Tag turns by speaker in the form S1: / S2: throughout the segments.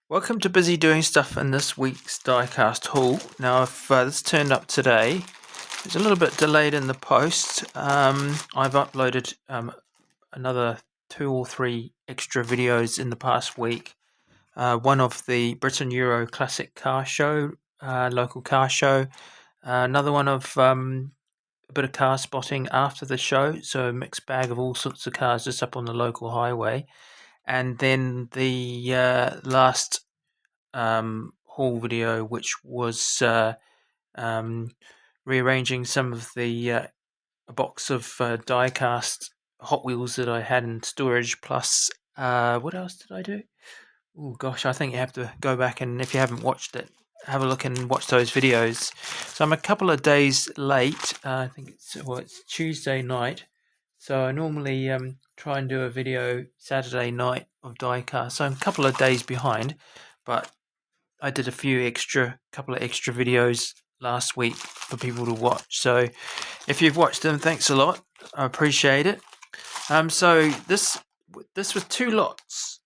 S1: Welcome to Busy Doing Stuff in this week's diecast haul. Now, if this turned up today, it's a little bit delayed in the post. I've uploaded another 2 or 3 extra videos in the past week. One of the Britain Euro Classic Car Show, local car show. Another one of a bit of car spotting after the show, so a mixed bag of all sorts of cars just up on the local highway. And then the last haul video, which was rearranging some of the a box of diecast Hot Wheels that I had in storage. Plus, what else did I do? Oh gosh, I think you have to go back, and if you haven't watched it, have a look and watch those videos. So I'm a couple of days late. I think it's Tuesday night. So I normally try and do a video Saturday night of diecast. So I'm a couple of days behind, but I did couple of extra videos last week for people to watch. So if you've watched them, thanks a lot. I appreciate it. So this was 2 lots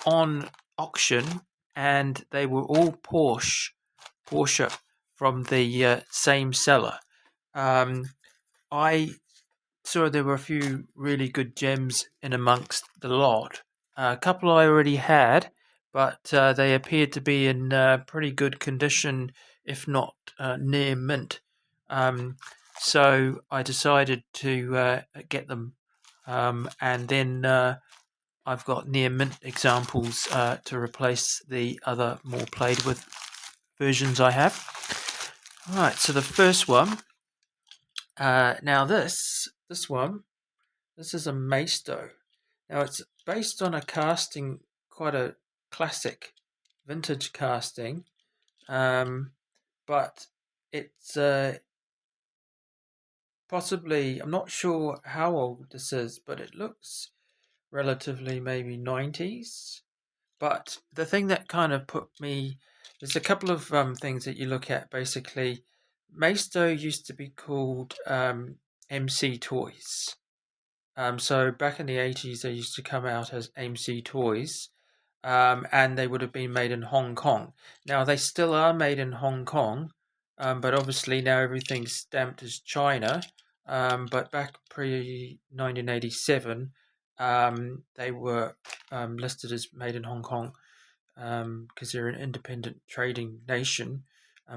S1: on auction, and they were all Porsche from the same seller. I saw there were a few really good gems in amongst the lot. A couple I already had, but they appeared to be in pretty good condition, if not near mint. So I decided to get them, and then I've got near mint examples to replace the other more played with versions I have. Alright, so the first one. Now this one, this is a Maisto. Now it's based on a casting, quite a classic vintage casting, but it's possibly, I'm not sure how old this is, but it looks relatively maybe 90s. But the thing that kind of put me, there's a couple of things that you look at. Basically, Maisto used to be called MC Toys. So back in the 80s, they used to come out as MC Toys, and they would have been made in Hong Kong. Now, they still are made in Hong Kong, but obviously now everything's stamped as China. But back pre-1987, they were listed as made in Hong Kong because they're an independent trading nation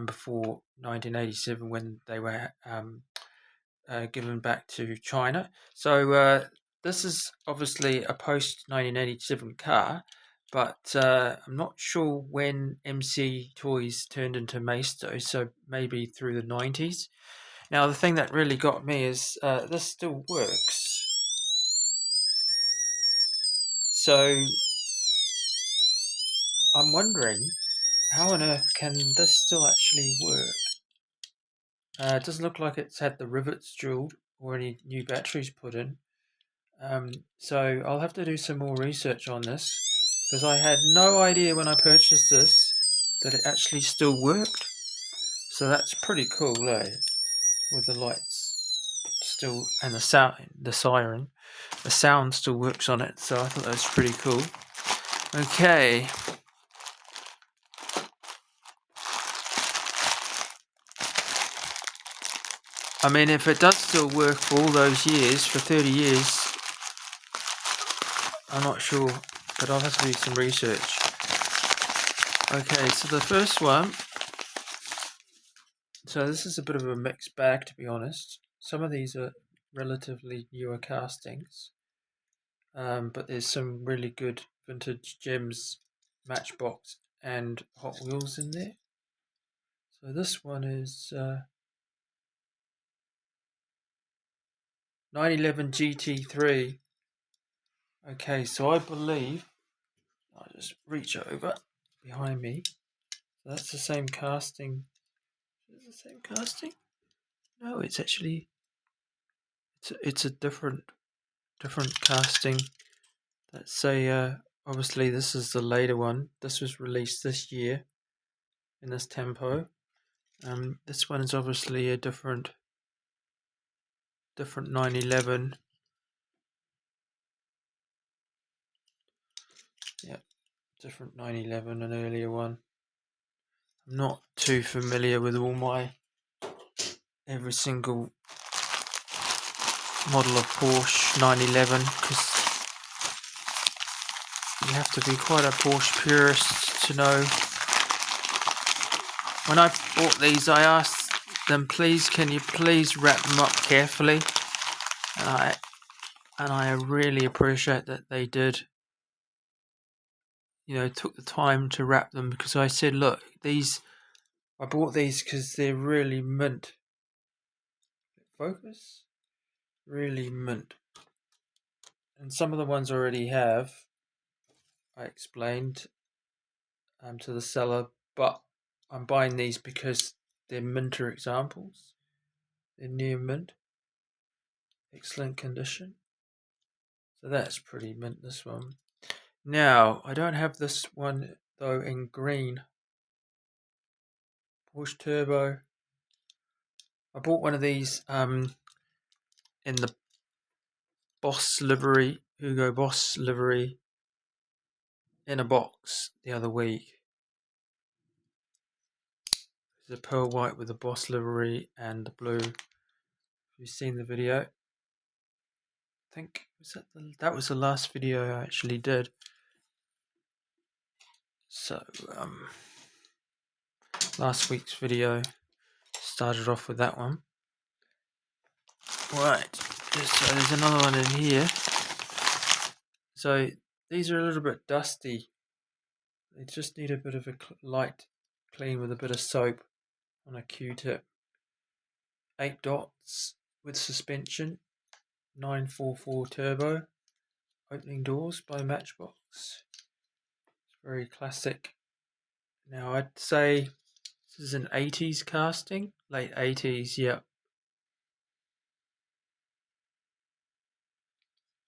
S1: before 1987 when they were given back to China. So this is obviously a post 1987 car, but I'm not sure when MC Toys turned into Maisto, so maybe through the 90s. Now the thing that really got me is this still works. So I'm wondering, how on earth can this still actually work? It doesn't look like it's had the rivets drilled or any new batteries put in. So I'll have to do some more research on this, because I had no idea when I purchased this that it actually still worked. So that's pretty cool, eh? With the lights still and the siren, the sound still works on it. So I thought that was pretty cool. Okay. I mean, if it does still work for all those years, for 30 years, I'm not sure, but I'll have to do some research. Okay, so the first one. So this is a bit of a mixed bag, to be honest. Some of these are relatively newer castings, but there's some really good vintage gems, Matchbox and Hot Wheels in there. So this one is 911 GT3. Okay, so I believe, I'll just reach over behind me. So that's the same casting. Is it the same casting? No, it's actually, it's a different casting. Let's say, obviously this is the later one. This was released this year in this tempo. This one is obviously a different 911. Yeah, different 911, an earlier one. I'm not too familiar with every single model of Porsche 911 because you have to be quite a Porsche purist to know. When I bought these, I asked them, please, can you please wrap them up carefully? And I really appreciate that they did. Took the time to wrap them, because I said, look, I bought these because they're really mint. Focus? Really mint. And some of the ones I already have, I explained to the seller, but I'm buying these because they're minter examples. They're near mint. Excellent condition. So that's pretty mint, this one. Now, I don't have this one, though, in green. Porsche Turbo. I bought one of these in the Boss livery, Hugo Boss livery, in a box the other week. There's a pearl white with the Boss livery and the blue. Have you seen the video? I think that was the last video I actually did. So last week's video started off with that one. Right, so there's another one in here. So these are a little bit dusty. They just need a bit of a light clean with a bit of soap on a Q-tip. 8 dots with suspension. 944 turbo. Opening doors by Matchbox. It's very classic. Now I'd say this is an 80s casting. Late 80s, yeah.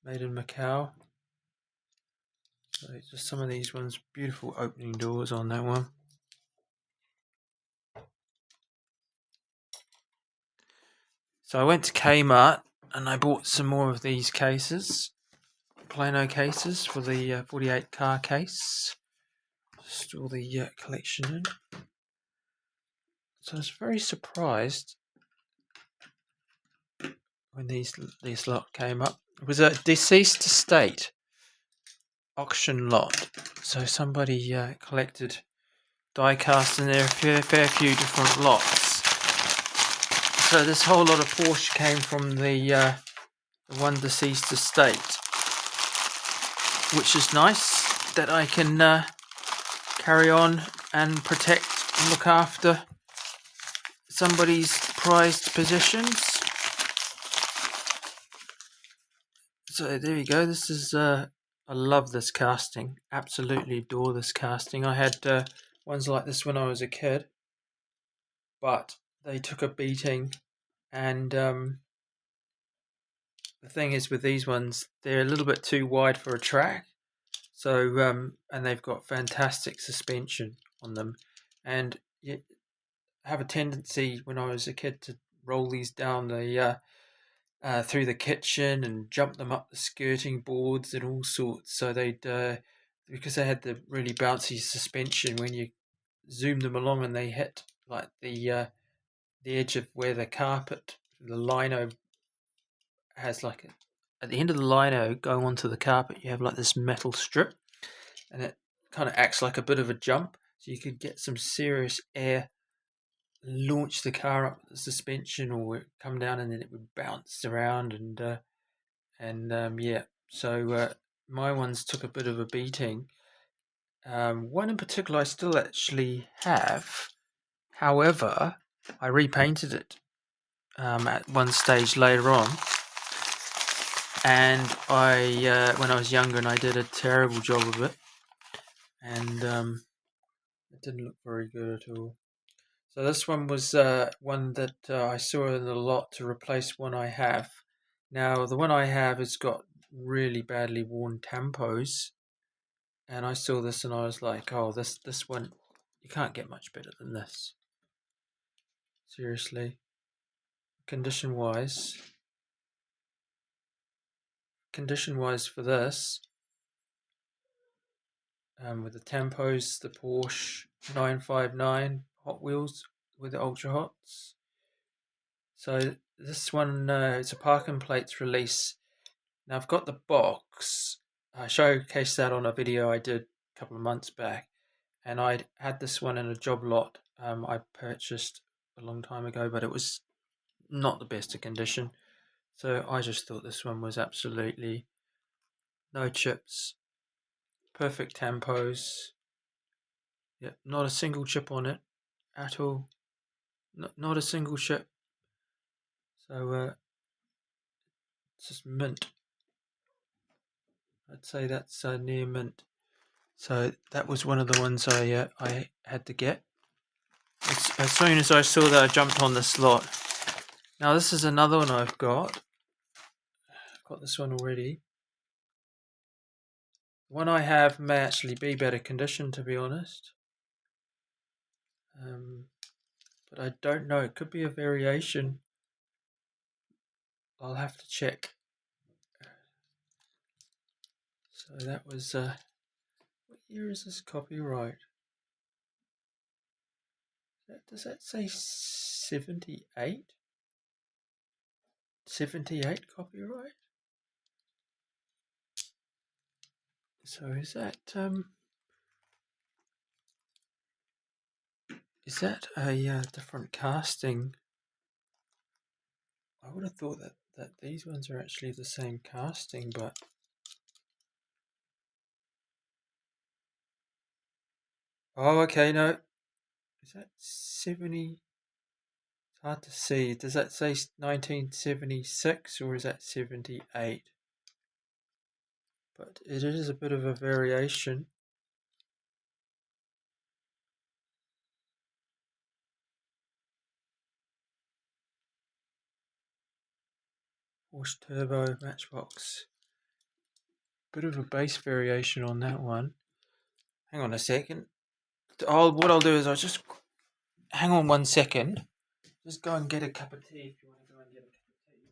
S1: Made in Macau. So just some of these ones. Beautiful opening doors on that one. So I went to Kmart and I bought some more of these cases. Plano cases for the 48 car case. Just all the collection in. So I was very surprised when these lot came up. It was a deceased estate auction lot. So somebody collected die-cast in there, a fair few different lots. So this whole lot of Porsche came from the one deceased estate, which is nice that I can carry on and protect and look after somebody's prized possessions. So there you go. This is I love this casting. Absolutely adore this casting. I had ones like this when I was a kid, but they took a beating. And the thing is with these ones, they're a little bit too wide for a track. So and they've got fantastic suspension on them, and you have a tendency when I was a kid to roll these down the through the kitchen and jump them up the skirting boards and all sorts. So they'd because they had the really bouncy suspension, when you zoom them along and they hit like the edge of where the carpet, the lino has like at the end of the lino going onto the carpet, you have like this metal strip, and it kind of acts like a bit of a jump, so you could get some serious air, launch the car up the suspension, or it come down and then it would bounce around and yeah. So my ones took a bit of a beating. One in particular I still actually have. However, I repainted it at one stage later on, and I when I was younger, and I did a terrible job of it, and it didn't look very good at all. So this one was one that I saw in a lot to replace one I have. Now the one I have has got really badly worn tampos, and I saw this and I was like, oh, this one, you can't get much better than this. Seriously. Condition wise for this, with the tempos, the Porsche 959 Hot Wheels with the Ultra Hots. So this one, it's a parking plates release. Now I've got the box. I showcased that on a video I did a couple of months back, and I had this one in a job lot I purchased a long time ago, but it was not the best of condition. So I just thought this one was absolutely no chips, perfect tempos. Yep, not a single chip on it at all. Not a single chip. So it's just mint. I'd say that's near mint. So that was one of the ones I had to get. As soon as I saw that, I jumped on the slot. Now this is another one I've got. I've got this one already. The one I have may actually be better condition, to be honest. But I don't know. It could be a variation. I'll have to check. So that was what year is this copyright? Does that say 78? 78 copyright? So is that a different casting? I would have thought that these ones are actually the same casting, but oh, okay, no. Is that 70? It's hard to see. Does that say 1976 or is that 78? But it is a bit of a variation. Porsche Turbo Matchbox. Bit of a bass variation on that one. Hang on a second. What I'll do is I'll just hang on 1 second. Just go and get a cup of tea if you want to go and get a cup of tea.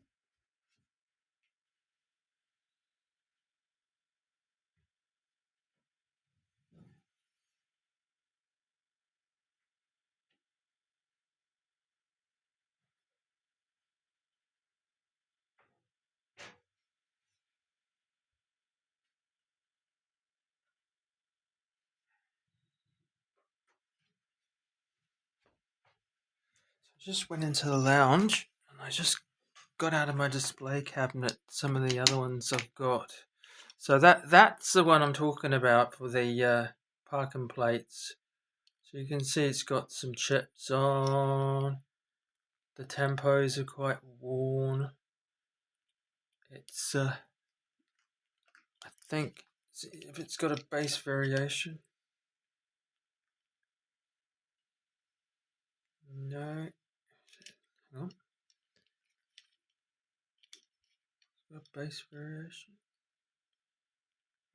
S1: So I just went into the lounge and I just got out of my display cabinet some of the other ones I've got. So that's the one I'm talking about for the parking plates. So you can see it's got some chips on. The tempos are quite worn. It's I think if it's got a bass variation. No. Hang on. It's got a bass variation.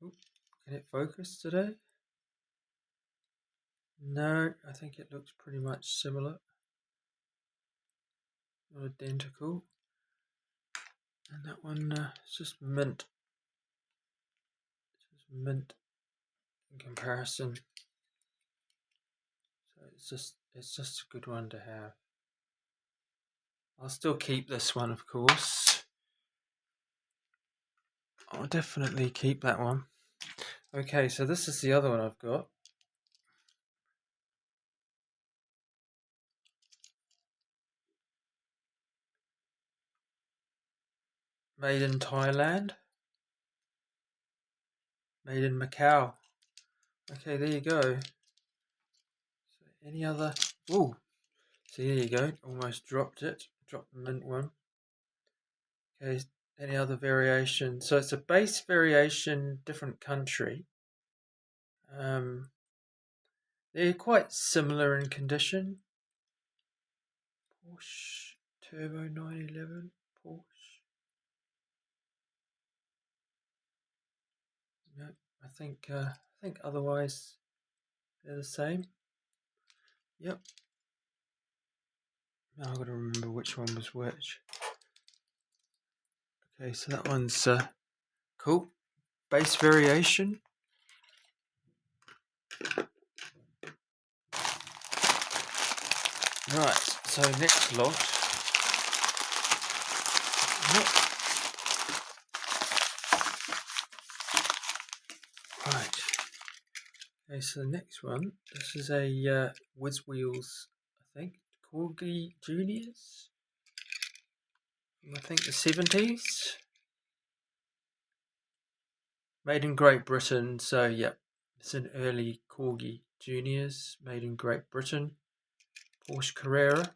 S1: Oop. Can it focus today? No, I think it looks pretty much similar. Not identical. And that one is just mint. It's just mint in comparison. So it's just a good one to have. I'll still keep this one, of course. I'll definitely keep that one. Okay, so this is the other one I've got. Made in Thailand. Made in Macau. Okay, there you go. So any other... Ooh, see, there you go. Almost dropped it. Dropped the mint one. Okay, any other variation? So it's a base variation, different country. They're quite similar in condition. Porsche Turbo 911. Porsche. No, I think otherwise they're the same. Yep. Now I've got to remember which one was which. Okay, so that one's cool. Bass variation. Right, so next lot. Right. Okay, so the next one. This is a Whiz Wheels, I think, Corgi Juniors. I think the 70s. Made in Great Britain, so yep, it's an early Corgi Juniors, made in Great Britain. Porsche Carrera.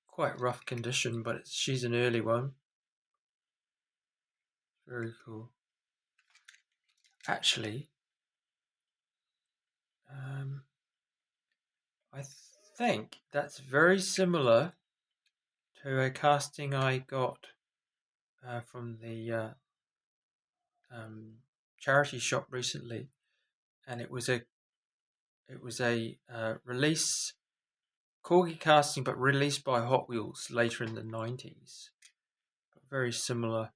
S1: Quite rough condition, but she's an early one. Very cool. Actually, I think that's very similar to a casting I got from the charity shop recently, and it was a release Corgi casting, but released by Hot Wheels later in the 90s. Very similar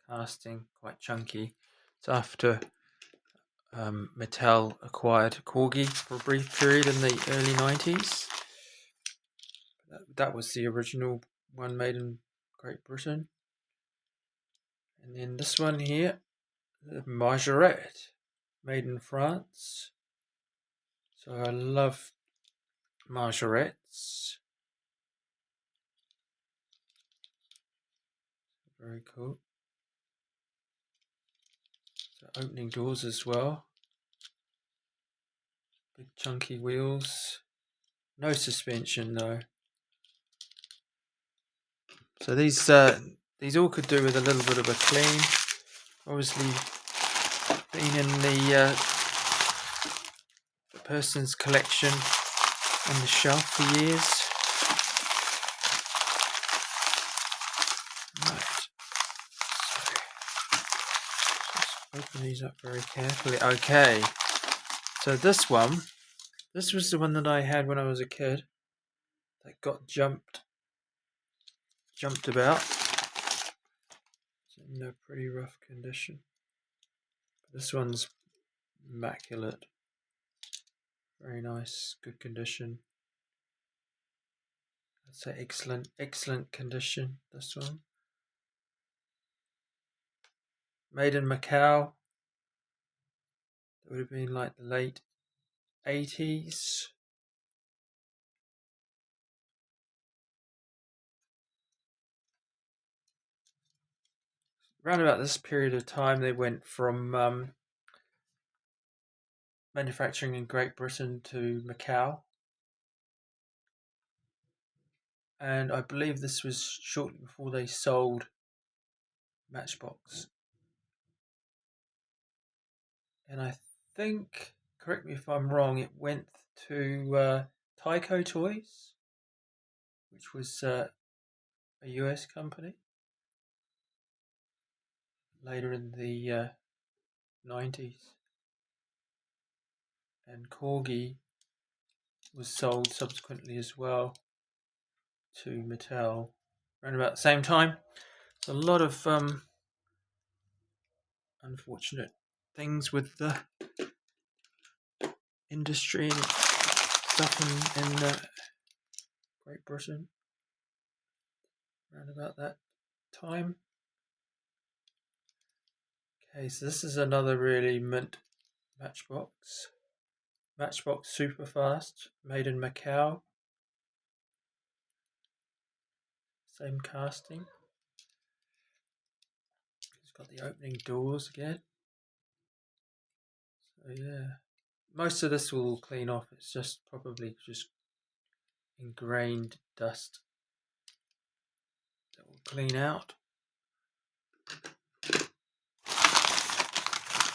S1: casting, quite chunky. It's after Mattel acquired Corgi for a brief period in the early 90s. That was the original one made in Great Britain. And then this one here, the Margarette, made in France. So I love Margarettes. Very cool. So opening doors as well. Big chunky wheels. No suspension though. So these all could do with a little bit of a clean. Obviously, been in the person's collection on the shelf for years. Right. So just open these up very carefully. Okay. So this was the one that I had when I was a kid. That got jumped about. It's in a pretty rough condition. This one's immaculate. Very nice, good condition. I'd say excellent condition, this one. Made in Macau. It would have been like the late 80s. Around about this period of time, they went from manufacturing in Great Britain to Macau. And I believe this was shortly before they sold Matchbox. And I think, correct me if I'm wrong, it went to Tyco Toys, which was a US company, later in the 90s. And Corgi was sold subsequently as well to Mattel around about the same time. There's a lot of unfortunate things with the industry and stuff in Great Britain around about that time. Okay, so this is another really mint Matchbox. Matchbox Superfast, made in Macau. Same casting. It's got the opening doors again. So yeah, most of this will clean off. It's just probably just ingrained dust that will clean out.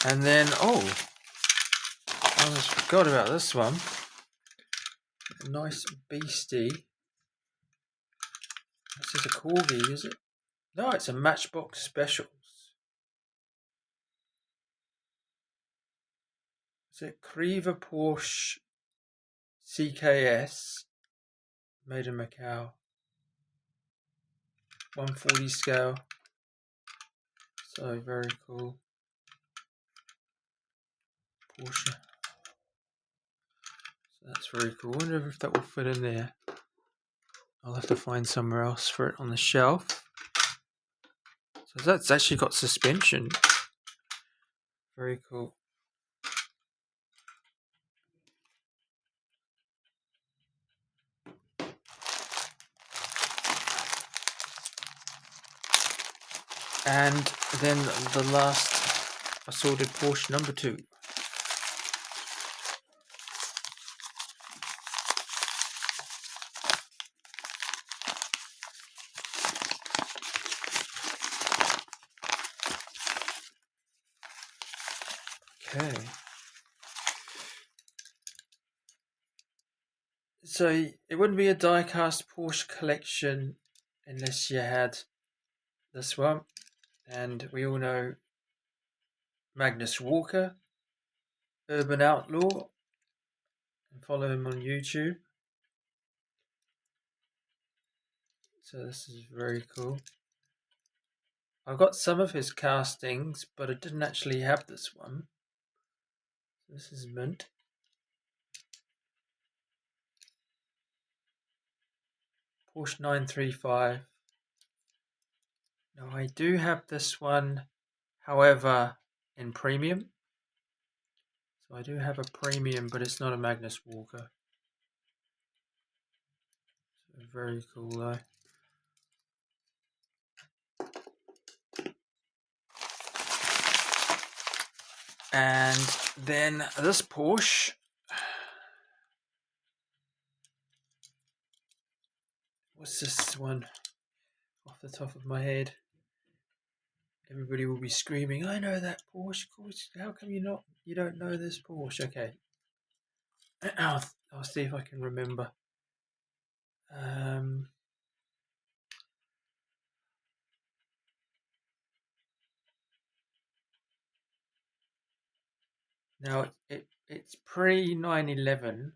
S1: And then, I almost forgot about this one. A nice beastie. This is a Corgi, is it? No, it's a Matchbox Specials. It's a Creva Porsche CKS, made in Macau. 140 scale. So very cool. Porsche That's very cool. I wonder if that will fit in there. I'll have to find somewhere else for it on the shelf. So that's actually got suspension. Very cool. And then the last assorted Porsche number 2. Okay. So it wouldn't be a die-cast Porsche collection unless you had this one. And we all know Magnus Walker, Urban Outlaw, and follow him on YouTube. So this is very cool. I've got some of his castings, but I didn't actually have this one. This is mint. Porsche 935. Now I do have this one, however, in premium. So I do have a premium, but it's not a Magnus Walker. So very cool though. And then this Porsche. What's this one? Off the top of my head. Everybody will be screaming, I know that Porsche. How come you don't know this Porsche? Okay. I'll see if I can remember. Now it's pre 911.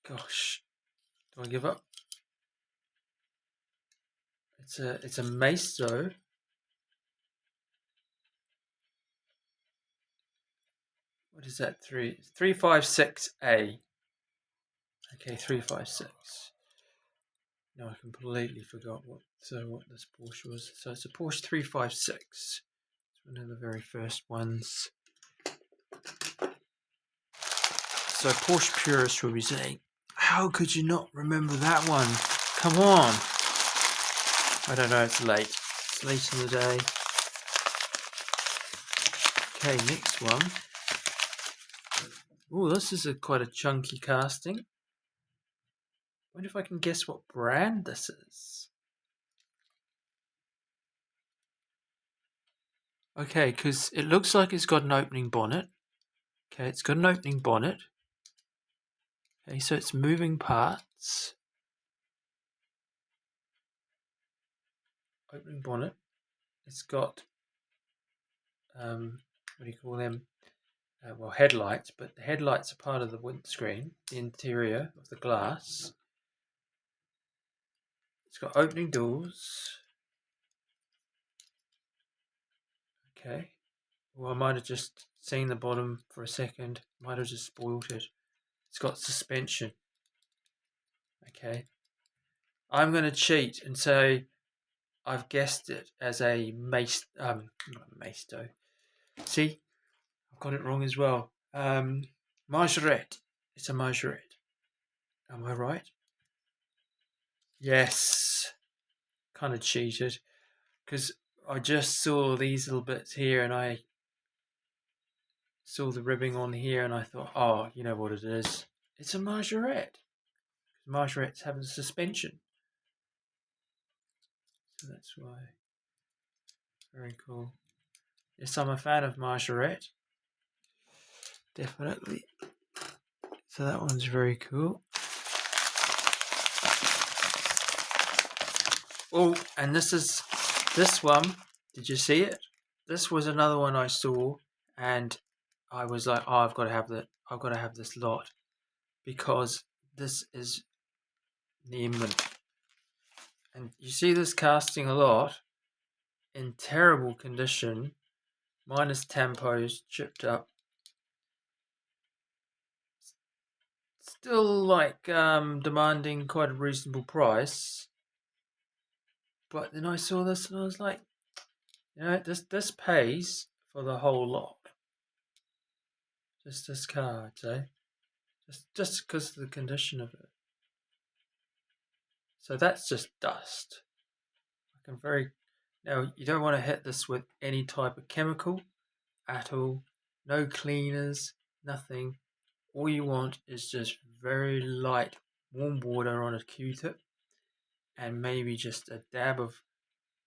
S1: Gosh, do I give up? It's a Maestro. What is that? 356A. Okay, 356. No, I completely forgot what this Porsche was. So it's a Porsche 356. It's one of the very first ones. So Porsche purists will be saying, how could you not remember that one? Come on. I don't know, it's late. It's late in the day. Okay, next one. Oh, this is quite a chunky casting. I wonder if I can guess what brand this is. Okay, because it looks like it's got an opening bonnet. Okay, it's got an opening bonnet. Okay, so it's moving parts. Opening bonnet. It's got, what do you call them? Well, headlights, but the headlights are part of the windscreen, the interior of the glass. It's got opening doors. Okay. Well, I might have just seen the bottom for a second. Might have just spoiled it. It's got suspension. Okay. I'm going to cheat and say I've guessed it as a not Maisto. See, I've got it wrong as well. Margarette. It's a Margarette. Am I right? Yes. Kind of cheated because I just saw these little bits here and I saw the ribbing on here and I thought, oh, you know what it is. It's a Margarette. Margarettes have a suspension. So that's why. Very cool. Yes, I'm a fan of Margarette. Definitely. So that one's very cool. Oh, and this one. Did you see it? This was another one I saw, and I was like, oh, I've got to have that. I've got to have this lot because this is the mint. And you see this casting a lot in terrible condition, minus tempos, chipped up. Still like demanding quite a reasonable price. But then I saw this and I was like, this pays for the whole lot. Just this car, I'd say. Just because of the condition of it. So that's just dust. Now you don't want to hit this with any type of chemical at all. No cleaners, nothing. All you want is just very light warm water on a Q-tip and maybe just a dab of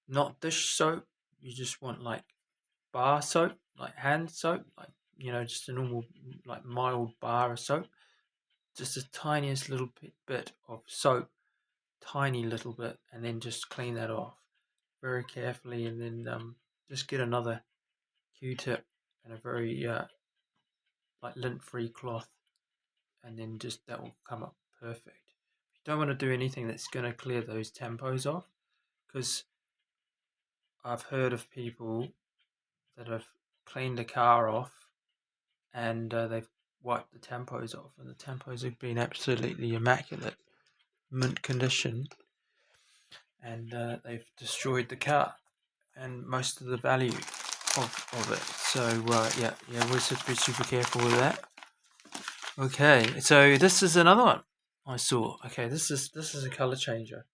S1: not dish soap. You just want like bar soap, like hand soap, like just a normal like mild bar of soap. Just the tiniest little bit of soap, tiny little bit, and then just clean that off very carefully, and then just get another Q-tip and a very like lint-free cloth, and then just that will come up perfect. You don't want to do anything that's going to clear those tempos off, because I've heard of people that have cleaned a car off and they've wiped the tempos off, and the tempos have been absolutely immaculate, mint condition, and they've destroyed the car and most of the value of it. So we should be super careful with that. Okay, so this is another one I saw. Okay, this is a color changer.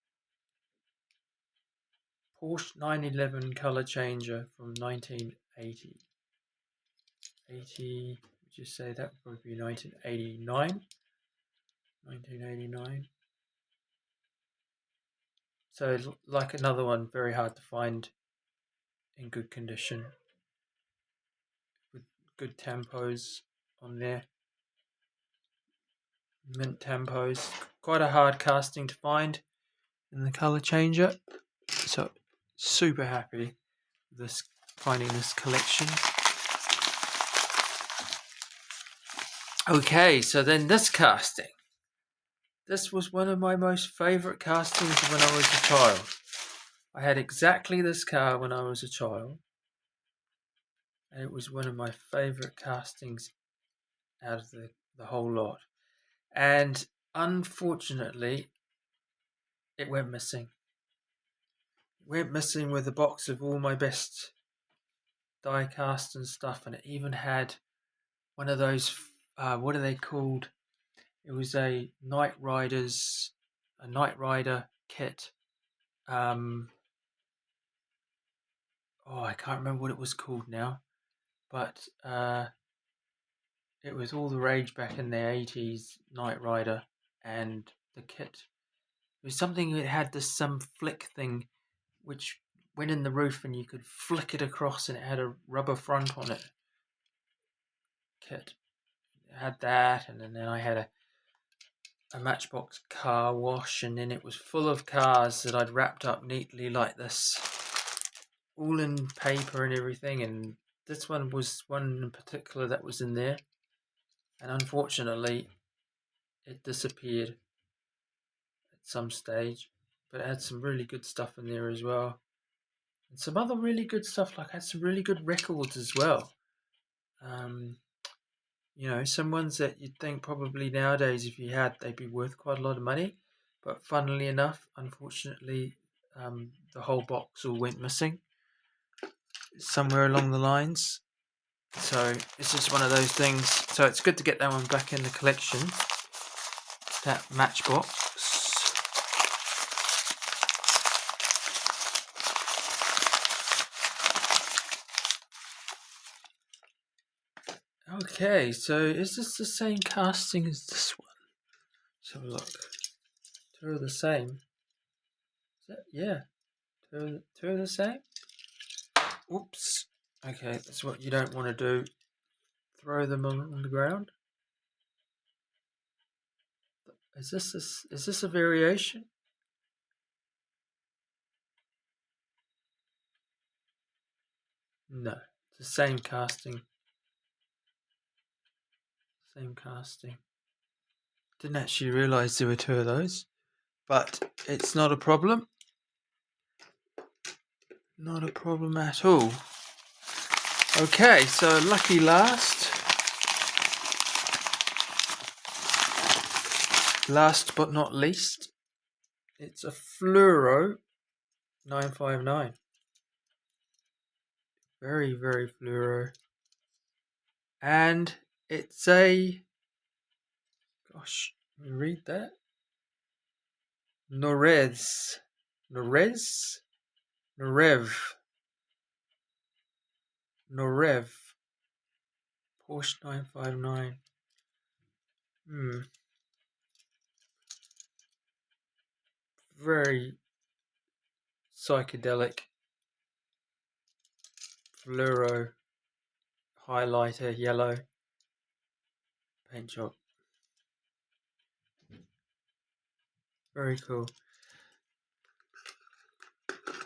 S1: Porsche 911 color changer from 1980. 80, would you say that would probably be 1989? 1989. So like another one, very hard to find in good condition with good tempos on there. Mint tempos. Quite a hard casting to find in the color changer. So super happy with this, finding this collection. Okay, so then this casting. This was one of my most favourite castings when I was a child. I had exactly this car when I was a child, and it was one of my favourite castings out of the whole lot. And unfortunately, it went missing. It went missing with a box of all my best die cast and stuff, and it even had one of those, what are they called? It was a Night Rider kit. I can't remember what it was called now, but it was all the rage back in the 80s, Night Rider, and the kit. It was something that had this some flick thing which went in the roof and you could flick it across, and it had a rubber front on it. Kit. It had that, and then I had a Matchbox car wash, and then it was full of cars that I'd wrapped up neatly like this, all in paper and everything, and this one was one in particular that was in there, and unfortunately it disappeared at some stage, but it had some really good stuff in there as well, and some other really good stuff, like I had some really good records as well. Some ones that you'd think probably nowadays if you had, they'd be worth quite a lot of money, but funnily enough, unfortunately, the whole box all went missing somewhere along the lines. So it's just one of those things. So it's good to get that one back in the collection, that Matchbox. Okay, so is this the same casting as this one? Let's have a look. Two are the same. Yeah, two are the same. Oops. Okay, that's what you don't want to do. Throw them on the ground. Is this a variation? No, it's the same casting. Same casting. Didn't actually realise there were two of those, but it's not a problem. Not a problem at all. Okay, so lucky last but not least, it's a fluoro 959. Very, very fluoro. And it's a, gosh, let me read that. Norev. Porsche 959. Very psychedelic fluoro highlighter yellow paint job. Very cool.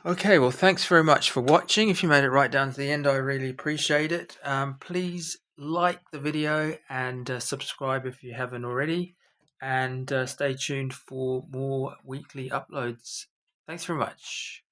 S1: Okay, well, thanks very much for watching. If you made it right down to the end, I really appreciate it. Please like the video and subscribe if you haven't already. And stay tuned for more weekly uploads. Thanks very much.